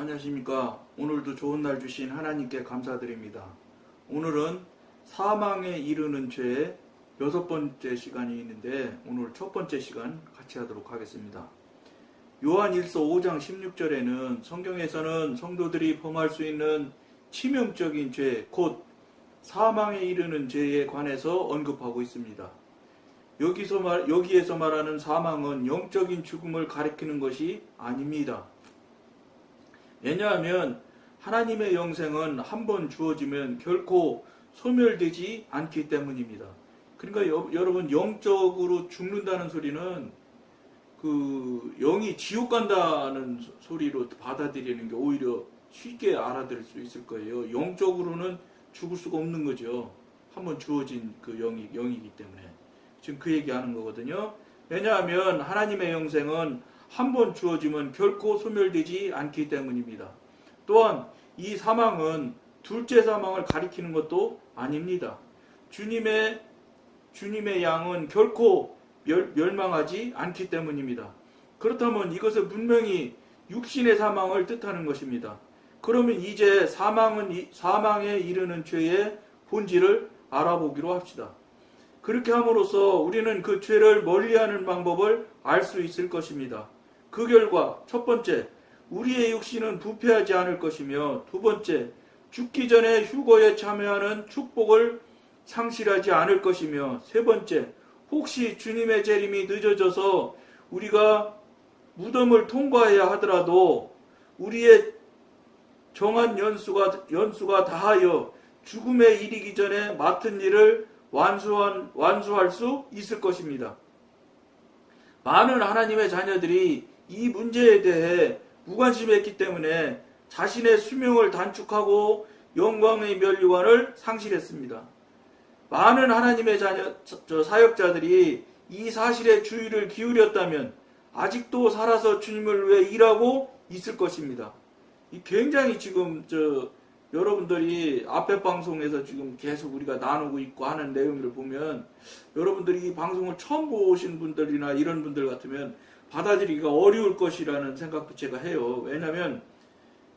안녕하십니까. 오늘도 좋은 날 주신 하나님께 감사드립니다. 오늘은 사망에 이르는 죄의 6번째 시간이 있는데 오늘 첫 번째 시간 같이 하도록 하겠습니다. 요한일서 5장 16절에는 성경에서는 성도들이 범할 수 있는 치명적인 죄, 곧 사망에 이르는 죄에 관해서 언급하고 있습니다. 여기에서 말하는 사망은 영적인 죽음을 가리키는 것이 아닙니다. 왜냐하면 하나님의 영생은 한 번 주어지면 결코 소멸되지 않기 때문입니다. 그러니까 여러분, 영적으로 죽는다는 소리는 영이 지옥 간다는 소리로 받아들이는 게 오히려 쉽게 알아들을 수 있을 거예요. 영적으로는 죽을 수가 없는 거죠. 한 번 주어진 그 영이기 때문에. 지금 그 얘기하는 거거든요. 왜냐하면 하나님의 영생은 한 번 주어지면 결코 소멸되지 않기 때문입니다. 또한 이 사망은 둘째 사망을 가리키는 것도 아닙니다. 주님의 양은 결코 멸망하지 않기 때문입니다. 그렇다면 이것은 분명히 육신의 사망을 뜻하는 것입니다. 그러면 이제 사망에 이르는 죄의 본질을 알아보기로 합시다. 그렇게 함으로써 우리는 그 죄를 멀리하는 방법을 알 수 있을 것입니다. 그 결과 첫 번째, 우리의 육신은 부패하지 않을 것이며, 두 번째, 죽기 전에 휴거에 참여하는 축복을 상실하지 않을 것이며, 세 번째, 혹시 주님의 재림이 늦어져서 우리가 무덤을 통과해야 하더라도 우리의 정한 연수가 다하여 죽음에 이르기 전에 맡은 일을 완수할 수 있을 것입니다. 많은 하나님의 자녀들이 이 문제에 대해 무관심했기 때문에 자신의 수명을 단축하고 영광의 면류관을 상실했습니다. 많은 하나님의 사역자들이 이 사실에 주의를 기울였다면 아직도 살아서 주님을 위해 일하고 있을 것입니다. 굉장히 지금 여러분들이 앞에 방송에서 지금 계속 우리가 나누고 있고 하는 내용을 보면, 여러분들이 이 방송을 처음 보신 분들이나 이런 분들 같으면 받아들이기가 어려울 것이라는 생각도 제가 해요. 왜냐하면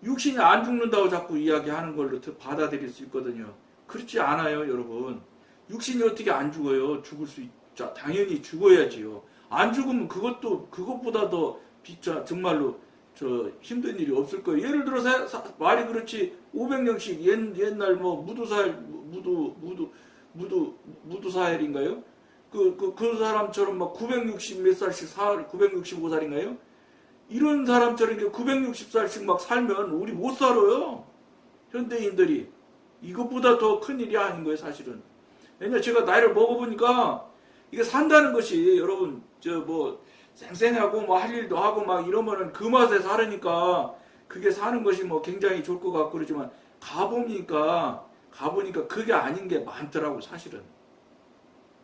육신이 안 죽는다고 자꾸 이야기하는 걸로 받아들일 수 있거든요. 그렇지 않아요, 여러분. 육신이 어떻게 안 죽어요? 죽을 수 있죠. 당연히 죽어야지요. 안 죽으면 그것보다 더 정말로 힘든 일이 없을 거예요. 예를 들어서 말이 그렇지, 500년씩 옛날 무두사헬인가요? 그 사람처럼 막 960 몇 살씩 965살인가요? 이런 사람처럼 960살씩 막 살면 우리 못 살아요. 현대인들이. 이것보다 더 큰 일이 아닌 거예요, 사실은. 왜냐, 제가 나이를 먹어보니까 이게 산다는 것이, 여러분, 쌩쌩하고 할 일도 하고 막 이러면은 그 맛에 살으니까 그게 사는 것이 굉장히 좋을 것 같고 그러지만 가보니까 그게 아닌 게 많더라고, 사실은.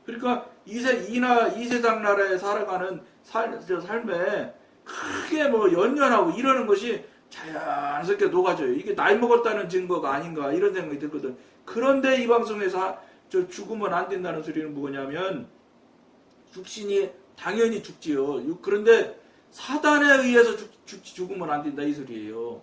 그러니까 이 세상 나라에 살아가는 삶에 크게 연연하고 이러는 것이 자연스럽게 녹아져요. 이게 나이 먹었다는 증거가 아닌가 이런 생각이 들거든. 그런데 이 방송에서 죽으면 안 된다는 소리는 뭐냐면, 육신이 당연히 죽지요. 그런데 사단에 의해서 죽으면 안 된다 이 소리예요.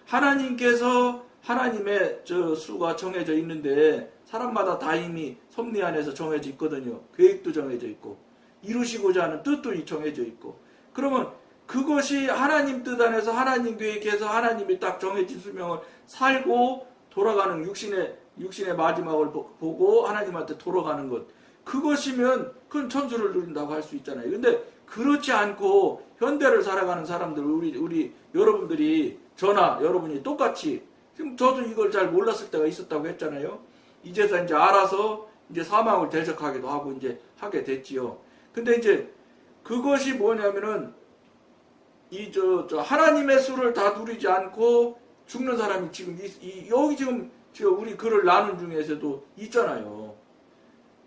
하나님께서 하나님의 수가 정해져 있는데 사람마다 다 이미 섭리 안에서 정해져 있거든요. 계획도 정해져 있고 이루시고자 하는 뜻도 정해져 있고, 그러면 그것이 하나님 뜻 안에서 하나님 계획해서 하나님이 딱 정해진 수명을 살고 돌아가는 육신의 마지막을 보고 하나님한테 돌아가는 것, 그것이면 큰 천수를 누린다고 할 수 있잖아요. 근데 그렇지 않고 현대를 살아가는 사람들, 우리 여러분들이, 저나 여러분이 똑같이, 지금 저도 이걸 잘 몰랐을 때가 있었다고 했잖아요. 이제서 이제 알아서 이제 사망을 대적하기도 하고 이제 하게 됐지요. 근데 이제 그것이 뭐냐면은 하나님의 수를 다 누리지 않고 죽는 사람이 지금 여기 지금 우리 글을 나눈 중에서도 있잖아요.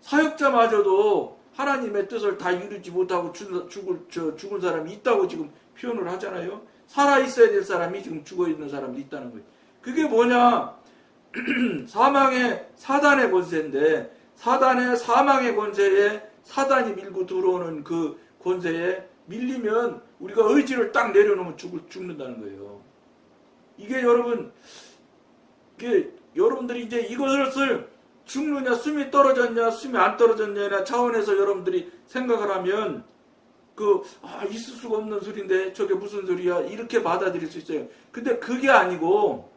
사역자마저도 하나님의 뜻을 다 이루지 못하고 죽은 사람이 있다고 지금 표현을 하잖아요. 살아있어야 될 사람이 지금 죽어있는 사람도 있다는 거예요. 그게 뭐냐? 사단의 권세인데, 사망의 권세에 사단이 밀고 들어오는 그 권세에 밀리면 우리가 의지를 딱 내려놓으면 죽는다는 거예요. 이게 여러분, 이게 여러분들이 이제 이것을 죽느냐, 숨이 떨어졌냐, 숨이 안 떨어졌냐 차원에서 여러분들이 생각을 하면 있을 수가 없는 소리인데 저게 무슨 소리야 이렇게 받아들일 수 있어요. 근데 그게 아니고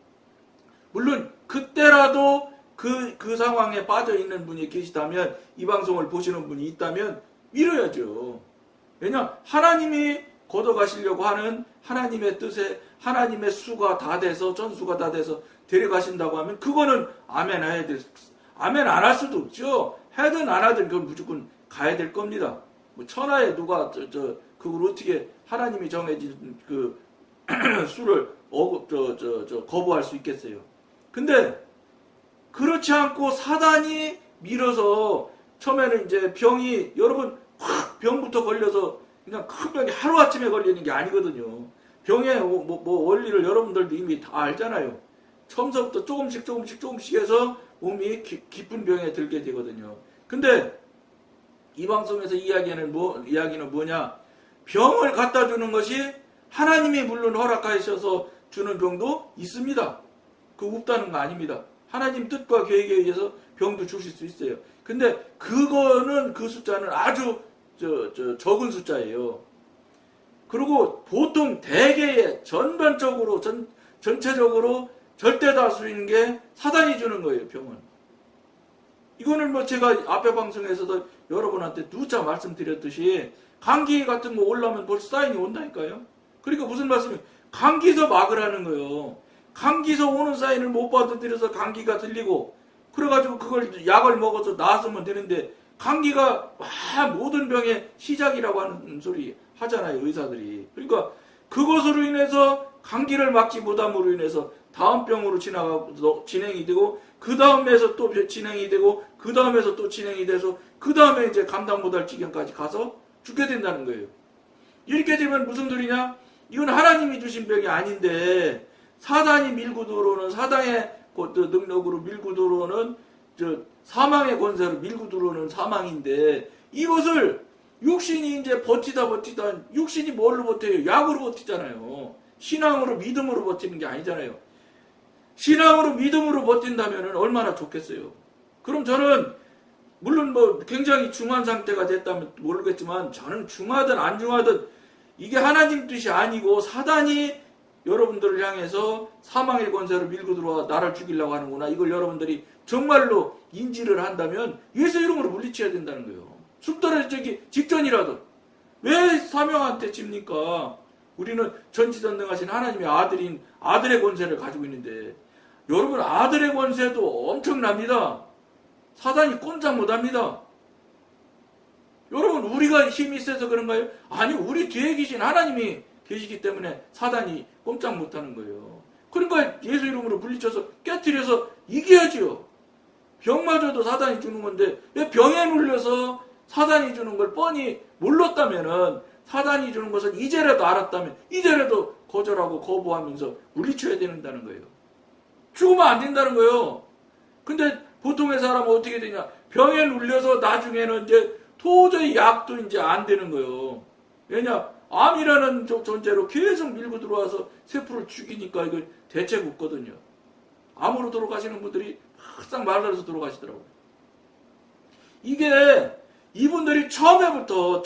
물론 그때라도 그 상황에 빠져 있는 분이 계시다면, 이 방송을 보시는 분이 있다면 믿어야죠. 왜냐, 하나님이 걷어가시려고 하는 하나님의 뜻에 하나님의 수가 다 돼서, 전수가 다 돼서 데려가신다고 하면 그거는 아멘 해야 될, 아멘 안 할 수도 없죠. 하든 안 하든 그건 무조건 가야 될 겁니다. 뭐 천하에 누가 그걸 어떻게 하나님이 정해진 그 수를 거부할 수 있겠어요. 근데 그렇지 않고 사단이 밀어서 처음에는 이제 병이, 여러분 병부터 걸려서 그냥 큰 병이 하루아침에 걸리는 게 아니거든요. 병의 원리를 여러분들도 이미 다 알잖아요. 처음부터 조금씩 해서 몸이 깊은 병에 들게 되거든요. 근데 이 방송에서 이야기는 뭐냐? 병을 갖다 주는 것이 하나님이 물론 허락하셔서 주는 병도 있습니다. 그거 없다는 거 아닙니다. 하나님 뜻과 계획에 의해서 병도 주실 수 있어요. 근데 그거는, 그 숫자는 아주 적은 숫자예요. 그리고 보통 대개의 전반적으로 전체적으로 절대 다수인 게 사단이 주는 거예요, 병은. 이거는 뭐 제가 앞에 방송에서도 여러분한테 누차 말씀드렸듯이 감기 같은 거 올라오면 벌써 사인이 온다니까요. 그러니까 무슨 말씀이에요? 감기서 막으라는 거예요. 감기서 오는 사인을 못 받아들여서 감기가 들리고, 그래가지고 그걸 약을 먹어서 나았으면 되는데, 감기가 모든 병의 시작이라고 하는 소리 하잖아요, 의사들이. 그러니까 그것으로 인해서 감기를 막지 못함으로 인해서 다음 병으로 진행이 되고, 그 다음에서 또 진행이 되고, 그 다음에서 또 진행이 돼서, 그 다음에 이제 감당 못할 지경까지 가서 죽게 된다는 거예요. 이렇게 되면 무슨 소리냐? 이건 하나님이 주신 병이 아닌데 사단이 밀고 들어오는, 사단의 능력으로 밀고 들어오는 사망의 권세로 밀고 들어오는 사망인데, 이것을 육신이 이제 버티다 육신이 뭘로 버텨요? 약으로 버티잖아요. 신앙으로, 믿음으로 버티는 게 아니잖아요. 신앙으로, 믿음으로 버틴다면 얼마나 좋겠어요. 그럼 저는 물론 뭐 굉장히 중한 상태가 됐다면 모르겠지만, 저는 중하든 안 중하든 이게 하나님 뜻이 아니고 사단이 여러분들을 향해서 사망의 권세로 밀고 들어와 나를 죽이려고 하는구나, 이걸 여러분들이 정말로 인지를 한다면 예수 이름으로 물리쳐야 된다는 거예요. 숨 떨어지기 직전이라도. 왜 사명한테 집니까? 우리는 전지전능하신 하나님의 아들인 아들의 권세를 가지고 있는데, 여러분 아들의 권세도 엄청납니다. 사단이 꼼짝 못합니다. 여러분 우리가 힘이 세서 그런가요? 아니, 우리 뒤에 계신 하나님이 계시기 때문에 사단이 꼼짝 못하는 거예요. 그러니까 예수 이름으로 물리쳐서 깨트려서 이겨야지요. 병마저도 사단이 주는 건데, 왜 병에 물려서 사단이 주는 걸 뻔히 몰랐다면은, 사단이 주는 것을 이제라도 알았다면 이제라도 거절하고 거부하면서 물리쳐야 된다는 거예요. 죽으면 안 된다는 거예요. 근데 보통의 사람은 어떻게 되냐? 병에 눌려서 나중에는 이제 도저히 약도 이제 안 되는 거예요. 왜냐? 암이라는 존재로 계속 밀고 들어와서 세포를 죽이니까 이거 대책 없거든요. 암으로 돌아가시는 분들이 항상 말라서 돌아가시더라고요. 이게 이분들이 처음에부터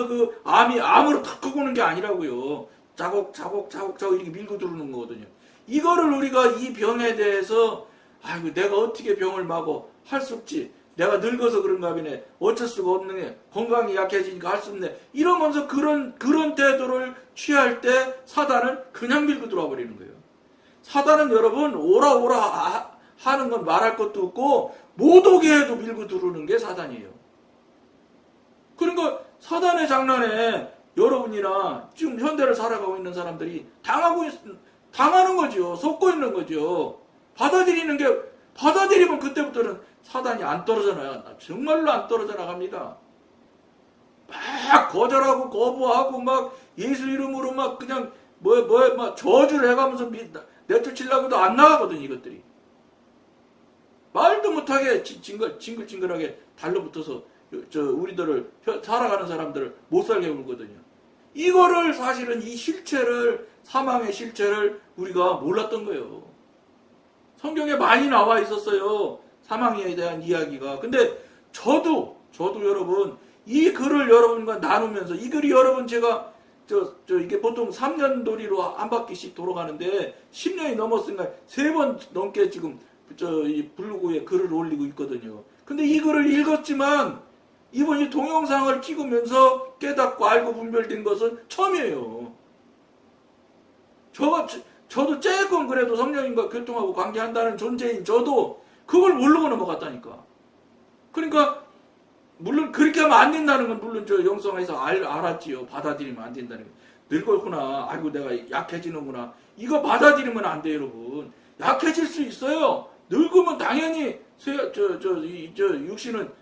그 암이 암으로 탁 오는 게 아니라고요. 자곡 이렇게 밀고 들어오는 거거든요. 이거를 우리가 이 병에 대해서, 아이고 내가 어떻게 병을 막어, 할 수 없지, 내가 늙어서 그런가 보네, 어쩔 수가 없네, 건강이 약해지니까 할 수 없네, 이러면서 그런 태도를 취할 때 사단은 그냥 밀고 들어와 버리는 거예요. 사단은 여러분 오라 하는 건 말할 것도 없고 못 오게 해도 밀고 들어오는 게 사단이에요. 그러니까 사단의 장난에 여러분이나 지금 현대를 살아가고 있는 사람들이 당하는 거죠. 속고 있는 거죠. 받아들이면 그때부터는 사단이 안 떨어져 나요. 정말로 안 떨어져 나갑니다. 막 거절하고 거부하고 막 예수 이름으로 막 그냥 막 저주를 해가면서 내쫓으려고도 안 나가거든요, 이것들이. 말도 못하게 징글징글하게 달라붙어서 우리들을 살아가는 사람들을 못 살게 굴거든요. 이거를 사실은 이 실체를, 사망의 실체를 우리가 몰랐던 거예요. 성경에 많이 나와 있었어요. 사망에 대한 이야기가. 근데 저도 여러분, 이 글을 여러분과 나누면서, 이 글이 여러분 제가, 이게 보통 3년 도리로 한 바퀴씩 돌아가는데, 10년이 넘었으니까 3번 넘게 지금, 이 블로그에 글을 올리고 있거든요. 근데 이 글을 읽었지만, 이번 이 동영상을 찍으면서 깨닫고 알고 분별된 것은 처음이에요. 저도 조금 그래도 성령님과 교통하고 관계한다는 존재인 저도 그걸 모르고 넘어갔다니까. 그러니까 물론 그렇게 하면 안 된다는 건 물론 저 영성에서 알았지요. 받아들이면 안 된다는 거. 늙었구나. 아이고 내가 약해지는구나. 이거 받아들이면 안 돼요, 여러분. 약해질 수 있어요. 늙으면 당연히 육신은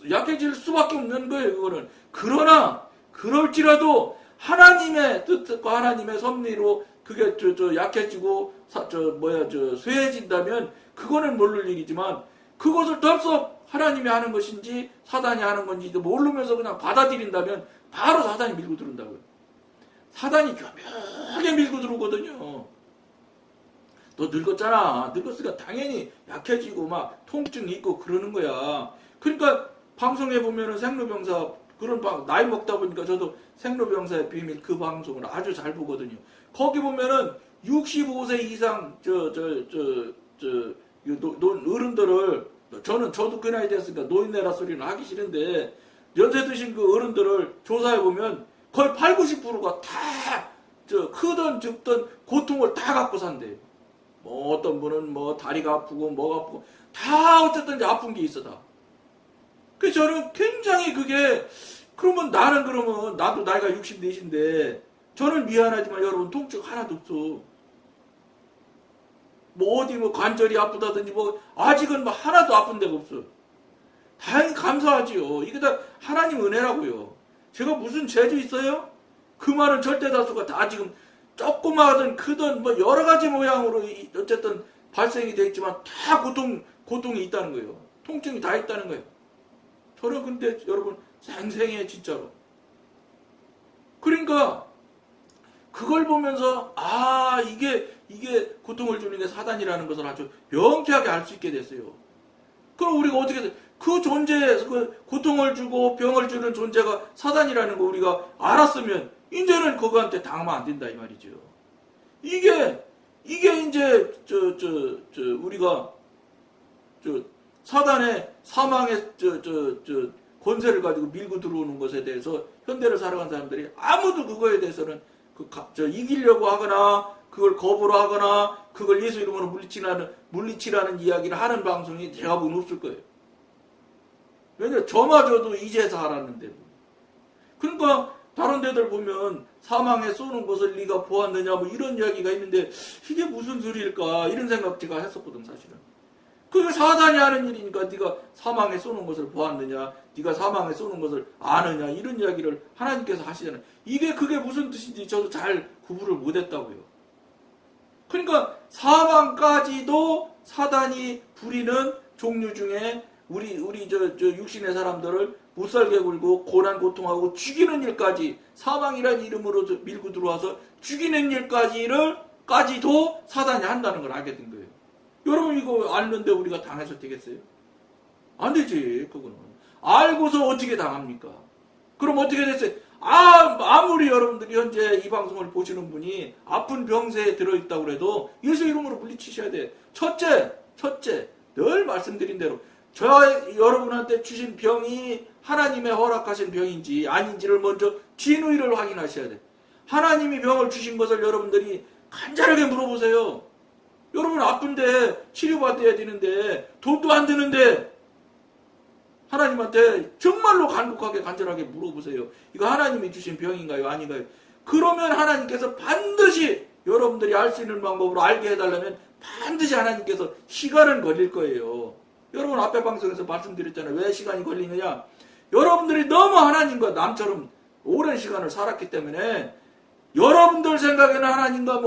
약해질 수밖에 없는 거예요, 그거는. 그러나 그럴지라도 하나님의 뜻과 하나님의 섭리로 그게 약해지고 쇠해진다면 그거는 모를 일이지만, 그것을 덜썩 하나님이 하는 것인지 사단이 하는 건지도 모르면서 그냥 받아들인다면 바로 사단이 밀고 들어온다고요. 사단이 교묘하게 밀고 들어오거든요. 너 늙었잖아. 늙었으니까 당연히 약해지고 막 통증이 있고 그러는 거야. 그러니까 방송에 보면은 생로병사 그런 나이 먹다 보니까 저도 생로병사의 비밀 그 방송을 아주 잘 보거든요. 거기 보면은 65세 이상 어른들을, 저도 그 나이 됐으니까 노인네라 소리는 하기 싫은데, 연세 드신 그 어른들을 조사해 보면 거의 80, 90%가 다 크든 적든 고통을 다 갖고 산대요. 뭐 어떤 분은 뭐 다리가 아프고 뭐가 아프고 다 어쨌든 아픈 게 있어 다. 그래서 저는 굉장히 그게, 그러면 나도 나이가 64인데 저는 미안하지만 여러분 통증 하나도 없어. 뭐 어디 뭐 관절이 아프다든지 뭐 아직은 뭐 하나도 아픈 데가 없어. 다행히 감사하지요. 이게 다 하나님 은혜라고요. 제가 무슨 죄도 있어요? 그 말은 절대 다수가 다 지금 조그마하든 크든 뭐 여러 가지 모양으로 어쨌든 발생이 되어 있지만 다 고통이 있다는 거예요. 통증이 다 있다는 거예요. 저는 근데 여러분 생생해 진짜로. 그러니까 그걸 보면서 이게 고통을 주는 게 사단이라는 것을 아주 명쾌하게 알 수 있게 됐어요. 그럼 우리가 어떻게 그 그 고통을 주고 병을 주는 존재가 사단이라는 거 우리가 알았으면 이제는 그거한테 당하면 안 된다 이 말이죠. 이게 이제 우리가 사단의 사망의 권세를 가지고 밀고 들어오는 것에 대해서 현대를 살아간 사람들이 아무도 그거에 대해서는 이기려고 하거나 그걸 거부를 하거나 그걸 예수 이름으로 물리치라는 이야기를 하는 방송이 대부분 없을 거예요. 왜냐면 저마저도 이제서 알았는데. 그러니까 다른 데들 보면 사망에 쏘는 것을 네가 보았느냐 뭐 이런 이야기가 있는데 이게 무슨 소리일까 이런 생각 제가 했었거든 사실은. 그게 사단이 하는 일이니까 네가 사망에 쏘는 것을 보았느냐, 네가 사망에 쏘는 것을 아느냐 이런 이야기를 하나님께서 하시잖아요. 그게 무슨 뜻인지 저도 잘 구분을 못했다고요. 그러니까 사망까지도 사단이 부리는 종류 중에 우리 육신의 사람들을 못살게 굴고 고난 고통하고 죽이는 일까지, 사망이라는 이름으로 밀고 들어와서 죽이는 일까지도 사단이 한다는 걸 알게 된 거예요. 여러분 이거 알는데 우리가 당해서 되겠어요? 안 되지. 그거는 알고서 어떻게 당합니까? 그럼 어떻게 됐어요? 아무리 여러분들이 현재 이 방송을 보시는 분이 아픈 병세에 들어있다고 해도 예수 이름으로 물리치셔야 돼. 첫째 늘 말씀드린 대로 여러분한테 주신 병이 하나님의 허락하신 병인지 아닌지를 먼저 진위를 확인하셔야 돼. 하나님이 병을 주신 것을 여러분들이 간절하게 물어보세요. 여러분 아픈데 치료받아야 되는데 돈도 안 드는데 하나님한테 정말로 간절하게 물어보세요. 이거 하나님이 주신 병인가요? 아닌가요? 그러면 하나님께서 반드시 여러분들이 알 수 있는 방법으로 알게 해달라면 반드시 하나님께서 시간은 걸릴 거예요. 여러분 앞에 방송에서 말씀드렸잖아요. 왜 시간이 걸리느냐? 여러분들이 너무 하나님과 남처럼 오랜 시간을 살았기 때문에 여러분들 생각에는 하나님과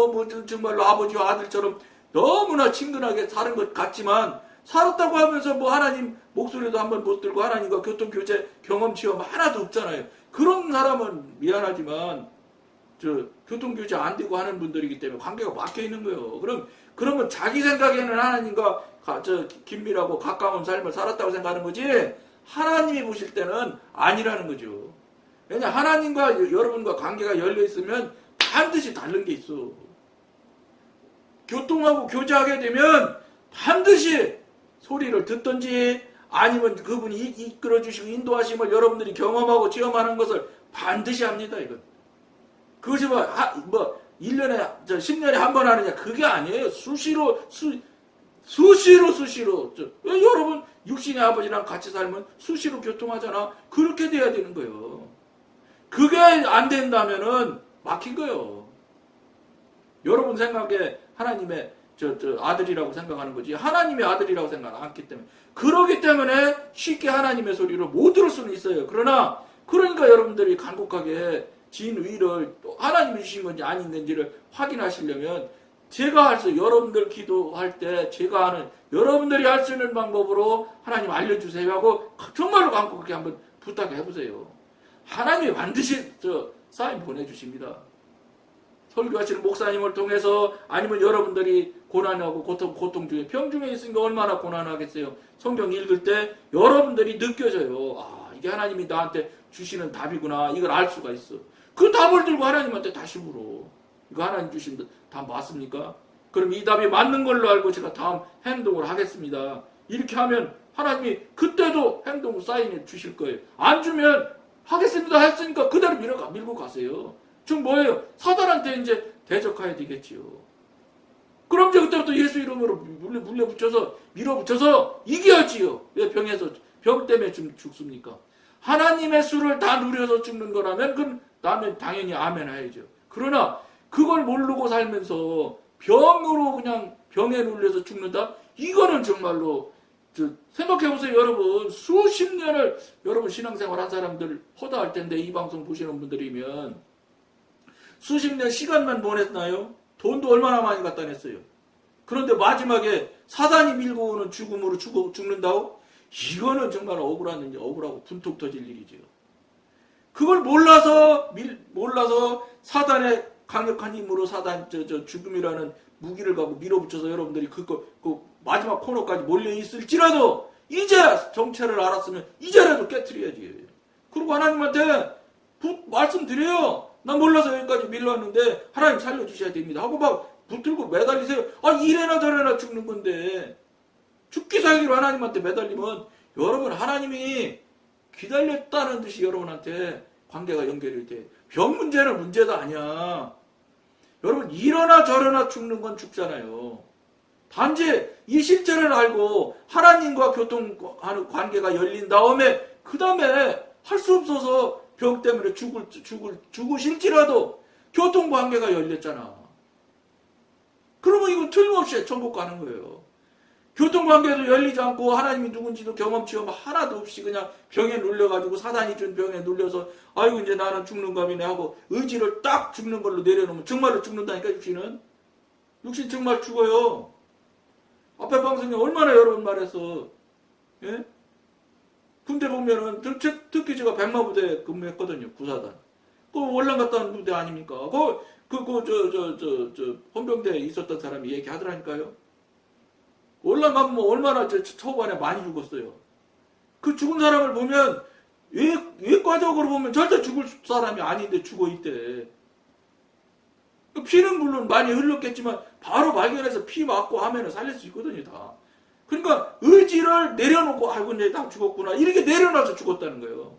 정말로 아버지와 아들처럼 너무나 친근하게 사는 것 같지만 살았다고 하면서 뭐 하나님 목소리도 한번 못 들고 하나님과 교통교제 경험 체험 하나도 없잖아요. 그런 사람은 미안하지만 교통교제 안 되고 하는 분들이기 때문에 관계가 막혀 있는 거예요. 그러면 자기 생각에는 하나님과 긴밀하고 가까운 삶을 살았다고 생각하는 거지, 하나님이 보실 때는 아니라는 거죠. 왜냐, 하나님과 여러분과 관계가 열려 있으면 반드시 다른 게 있어. 교통하고 교제하게 되면 반드시 소리를 듣든지 아니면 그분이 이끌어주시고 인도하심을 여러분들이 경험하고 체험하는 것을 반드시 합니다. 이건. 그것이 1년에, 10년에 한 번 하느냐, 그게 아니에요. 수시로. 여러분, 육신의 아버지랑 같이 살면 수시로 교통하잖아. 그렇게 돼야 되는 거예요. 그게 안 된다면은 막힌 거예요. 여러분 생각에 하나님의 아들이라고 생각하는 거지, 하나님의 아들이라고 생각 않기 때문에. 그러기 때문에 쉽게 하나님의 소리를 못 들을 수는 있어요. 그러니까 여러분들이 간곡하게 진위를 하나님이 주신 건지 아닌지를 확인하시려면 제가 여러분들 기도할 때 제가 하는, 여러분들이 할 수 있는 방법으로 하나님 알려주세요 하고 정말로 간곡하게 한번 부탁해 보세요. 하나님이 반드시 사인 보내주십니다. 설교하시는 목사님을 통해서, 아니면 여러분들이 고난하고 고통 중에, 병 중에 있으니까 얼마나 고난하겠어요. 성경 읽을 때 여러분들이 느껴져요. 아, 이게 하나님이 나한테 주시는 답이구나. 이걸 알 수가 있어. 그 답을 들고 하나님한테 다시 물어. 이거 하나님 주신 답 맞습니까? 그럼 이 답이 맞는 걸로 알고 제가 다음 행동을 하겠습니다. 이렇게 하면 하나님이 그때도 행동 사인해 주실 거예요. 안 주면 하겠습니다 했으니까 그대로 밀고 가세요. 지금 뭐예요? 사단한테 이제 대적해야 되겠지요. 그럼 이제 그때부터 예수 이름으로 밀어붙여서 이겨야지요. 왜 병 때문에 죽습니까? 하나님의 수를 다 누려서 죽는 거라면 그건 나는 당연히 아멘 해야죠. 그러나 그걸 모르고 살면서 병으로 그냥 병에 눌려서 죽는다? 이거는 정말로 생각해보세요. 여러분 수십 년을 여러분 신앙생활 한 사람들 허다할 텐데, 이 방송 보시는 분들이면 수십 년 시간만 보냈나요? 돈도 얼마나 많이 갖다 냈어요. 그런데 마지막에 사단이 밀고 오는 죽음으로 죽는다고? 이거는 정말 억울하고 분통 터질 일이죠. 그걸 몰라서 사단의 강력한 힘으로 죽음이라는 무기를 갖고 밀어붙여서 여러분들이 그 마지막 코너까지 몰려 있을지라도 이제 정체를 알았으면 이제라도 깨트려야지. 그리고 하나님한테 말씀드려요. 난 몰라서 여기까지 밀려왔는데 하나님 살려주셔야 됩니다 하고 막 붙들고 매달리세요. 이래나 저래나 죽는 건데, 죽기 살기로 하나님한테 매달리면 여러분 하나님이 기다렸다는 듯이 여러분한테 관계가 연결이 돼. 병 문제는 문제도 아니야. 여러분 이러나 저러나 죽는 건 죽잖아요. 단지 이 실제를 알고 하나님과 교통하는 관계가 열린 다음에 그 다음에 할 수 없어서 병 때문에 죽으실지라도 교통관계가 열렸잖아. 그러면 이건 틀림없이 천국 가는 거예요. 교통관계도 열리지 않고 하나님이 누군지도 경험 체험 하나도 없이 그냥 병에 눌려가지고 사단이 준 병에 눌려서 아이고 이제 나는 죽는 감이네 하고 의지를 딱 죽는 걸로 내려놓으면 정말로 죽는다니까. 육신 정말 죽어요. 앞에 방송에 얼마나 여러 번 말했어. 예? 군대 보면은 특히 제가 백마부대 근무했거든요. 구사단. 그 월남 갔다 온 부대 아닙니까? 헌병대에 있었던 사람이 얘기하더라니까요. 월남 가면 얼마나 초반에 많이 죽었어요. 그 죽은 사람을 보면 외과적으로 보면 절대 죽을 사람이 아닌데 죽어 있대. 피는 물론 많이 흘렀겠지만 바로 발견해서 피 맞고 하면은 살릴 수 있거든요, 다. 그러니까 의지를 내려놓고 아이고 이제 나 죽었구나 이렇게 내려놔서 죽었다는 거예요.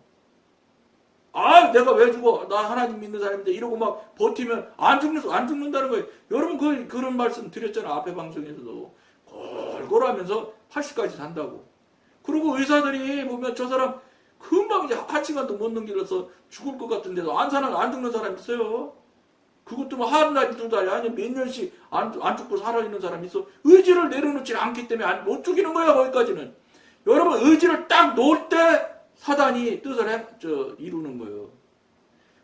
내가 왜 죽어? 나 하나님 믿는 사람인데 이러고 막 버티면 안 죽는다는 거예요. 여러분 그런 말씀 드렸잖아. 앞에 방송에서도 골골하면서 80까지 산다고. 그리고 의사들이 보면 저 사람 금방 이제 한 시간도 못 넘기려서 죽을 것 같은데도 안 죽는 사람 있어요. 그것도 뭐 한 달, 두 달, 아니면 몇 년씩 안 죽고 살아있는 사람이 있어. 의지를 내려놓지 않기 때문에 못 죽이는 거야, 거기까지는. 여러분, 의지를 딱 놓을 때 사단이 뜻을 이루는 거예요.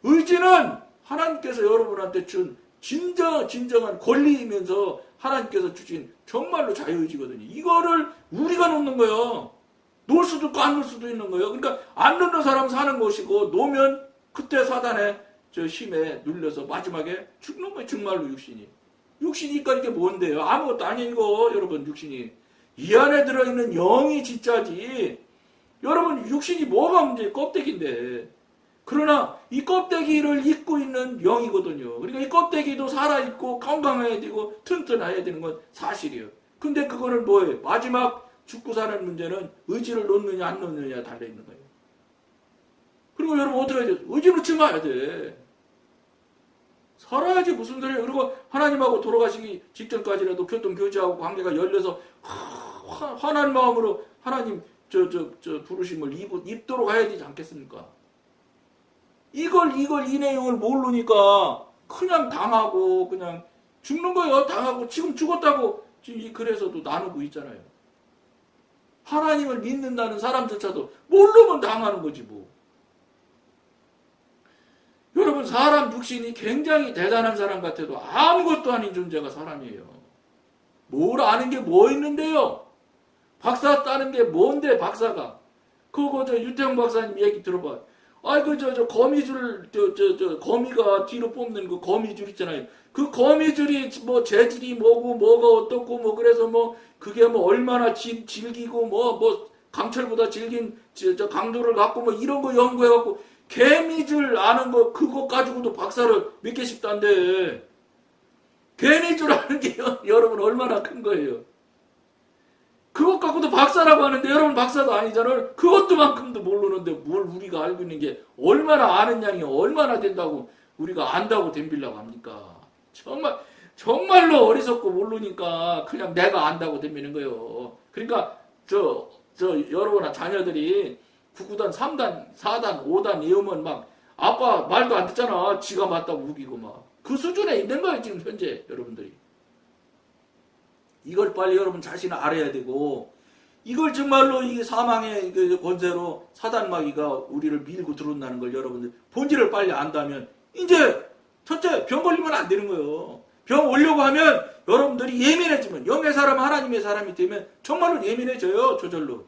의지는 하나님께서 여러분한테 준 진정한 권리이면서 하나님께서 주신 정말로 자유의지거든요. 이거를 우리가 놓는 거예요. 놓을 수도 있고 안 놓을 수도 있는 거예요. 그러니까 안 놓는 사람은 사는 것이고 놓으면 그때 사단의 저 힘에 눌려서 마지막에 죽는 거예요. 정말로 육신이. 육신이니까 이게 뭔데요? 아무것도 아닌 거 여러분 육신이. 이 안에 들어있는 영이 진짜지. 여러분 육신이 뭐가 문제예요? 껍데기인데. 그러나 이 껍데기를 입고 있는 영이거든요. 그러니까 이 껍데기도 살아있고 건강해야 되고 튼튼해야 되는 건 사실이에요. 근데 그거는 뭐예요? 마지막 죽고 사는 문제는 의지를 놓느냐 안 놓느냐에 달려있는 거예요. 그리고 여러분 어떻게 해야 돼? 의지 놓지 마야 돼. 살아야지 무슨 소리예요. 그리고 하나님하고 돌아가시기 직전까지라도 교통교제하고 관계가 열려서 환한 마음으로 하나님 저 부르심을 입도록 해야 되지 않겠습니까? 이걸 이 내용을 모르니까 그냥 당하고 그냥 죽는 거예요. 당하고 지금 죽었다고 지금 이 글에서도 나누고 있잖아요. 하나님을 믿는다는 사람조차도 모르면 당하는 거지 뭐. 여러분 사람 육신이 굉장히 대단한 사람 같아도 아무것도 아닌 존재가 사람이에요. 뭘 아는 게 뭐 있는데요? 박사 따는 게 뭔데 박사가? 그거 유태영 박사님 얘기 들어봐. 아이고 거미줄 거미가 뒤로 뽑는 그 거미줄 있잖아요. 그 거미줄이 뭐 재질이 뭐가 어떻고 뭐 그래서 뭐 그게 뭐 얼마나 질기고 뭐 강철보다 질긴 강도를 갖고 뭐 이런 거 연구해 갖고 개미줄 아는 거 그거 가지고도 박사를 몇 개씩 딴대. 개미줄 아는 게 여러분 얼마나 큰 거예요. 그것 갖고도 박사라고 하는데 여러분 박사도 아니잖아요. 그것도만큼도 모르는데 뭘 우리가 알고 있는 게 얼마나 아는 양이 얼마나 된다고 우리가 안다고 덤비려고 합니까? 정말로 어리석고 모르니까 그냥 내가 안다고 덤비는 거예요. 그러니까 여러분 자녀들이 구구단 3단 4단 5단 이으면 막 아빠 말도 안 듣잖아. 지가 맞다고 우기고 막 그 수준에 있는 거예요 지금 현재 여러분들이. 이걸 빨리 여러분 자신을 알아야 되고 이걸 정말로 이 사망의 권세로 사단마귀가 우리를 밀고 들어온다는 걸 여러분들 본질을 빨리 안다면 이제 첫째 병 걸리면 안 되는 거예요. 병 오려고 하면 여러분들이 예민해지면 영의 사람 하나님의 사람이 되면 정말로 예민해져요. 저절로.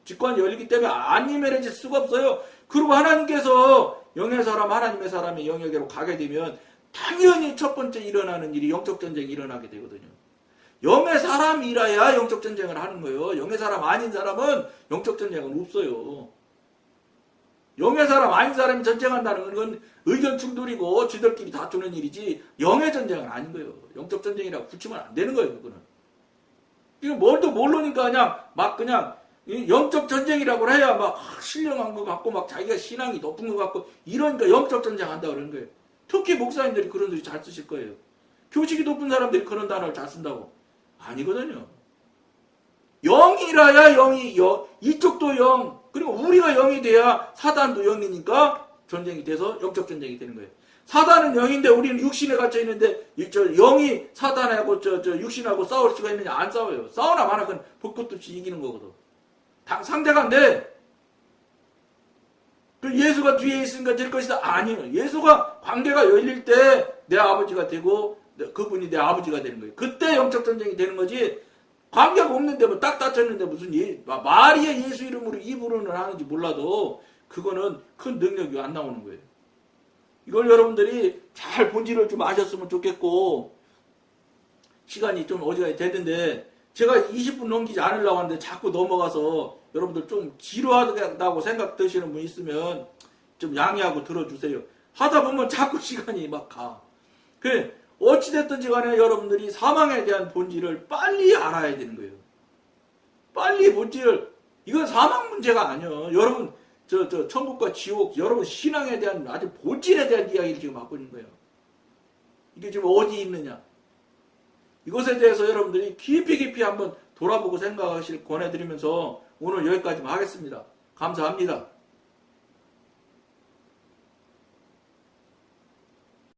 직관이 열리기 때문에 안 예민해질 수가 없어요. 그리고 하나님께서 영의 사람 하나님의 사람의 영역으로 가게 되면 당연히 첫 번째 일어나는 일이 영적 전쟁이 일어나게 되거든요. 영의 사람이라야 영적 전쟁을 하는 거예요. 영의 사람 아닌 사람은 영적 전쟁은 없어요. 영의 사람 아닌 사람이 전쟁한다는 건 의견 충돌이고 지들끼리 다투는 일이지 영의 전쟁은 아닌 거예요. 영적 전쟁이라고 붙이면 안 되는 거예요. 그거는. 이거 뭘도 모르니까 그냥 영적 전쟁이라고 해야 막 신령한 것 같고 막 자기가 신앙이 높은 것 같고 이러니까 영적 전쟁 한다고 그러는 거예요. 특히 목사님들이 그런 소리 잘 쓰실 거예요. 교식이 높은 사람들이 그런 단어를 잘 쓴다고. 아니거든요. 영이라야 이쪽도 영, 그리고 우리가 영이 돼야 사단도 영이니까 전쟁이 돼서 영적 전쟁이 되는 거예요. 사단은 영인데 우리는 육신에 갇혀 있는데 영이 사단하고 육신하고 싸울 수가 있느냐? 안 싸워요. 싸우나 마나 그건 벚꽃 없이 이기는 거거든. 상대가 안 돼. 그 예수가 뒤에 있으니까 될 것이다. 아니에요. 예수가 관계가 열릴 때 내 아버지가 되고 그분이 내 아버지가 되는 거예요. 그때 영적 전쟁이 되는 거지. 관계가 없는데 뭐 딱 다쳤는데 무슨 마리아 예수 이름으로 입으로는 하는지 몰라도 그거는 큰 능력이 안 나오는 거예요. 이걸 여러분들이 잘 본질을 좀 아셨으면 좋겠고 시간이 좀 어지간히 되는데 제가 20분 넘기지 않으려고 하는데 자꾸 넘어가서 여러분들 좀 지루하다고 생각 드시는 분 있으면 좀 양해하고 들어주세요. 하다 보면 자꾸 시간이 막 가. 그래 어찌됐든지 간에 여러분들이 사망에 대한 본질을 빨리 알아야 되는 거예요. 빨리 본질을. 이건 사망 문제가 아니에요. 여러분 천국과 지옥 여러분 신앙에 대한 아주 본질에 대한 이야기를 지금 하고 있는 거예요. 이게 지금 어디 있느냐. 이것에 대해서 여러분들이 깊이 한번 돌아보고 생각하실 권해드리면서 오늘 여기까지만 하겠습니다. 감사합니다.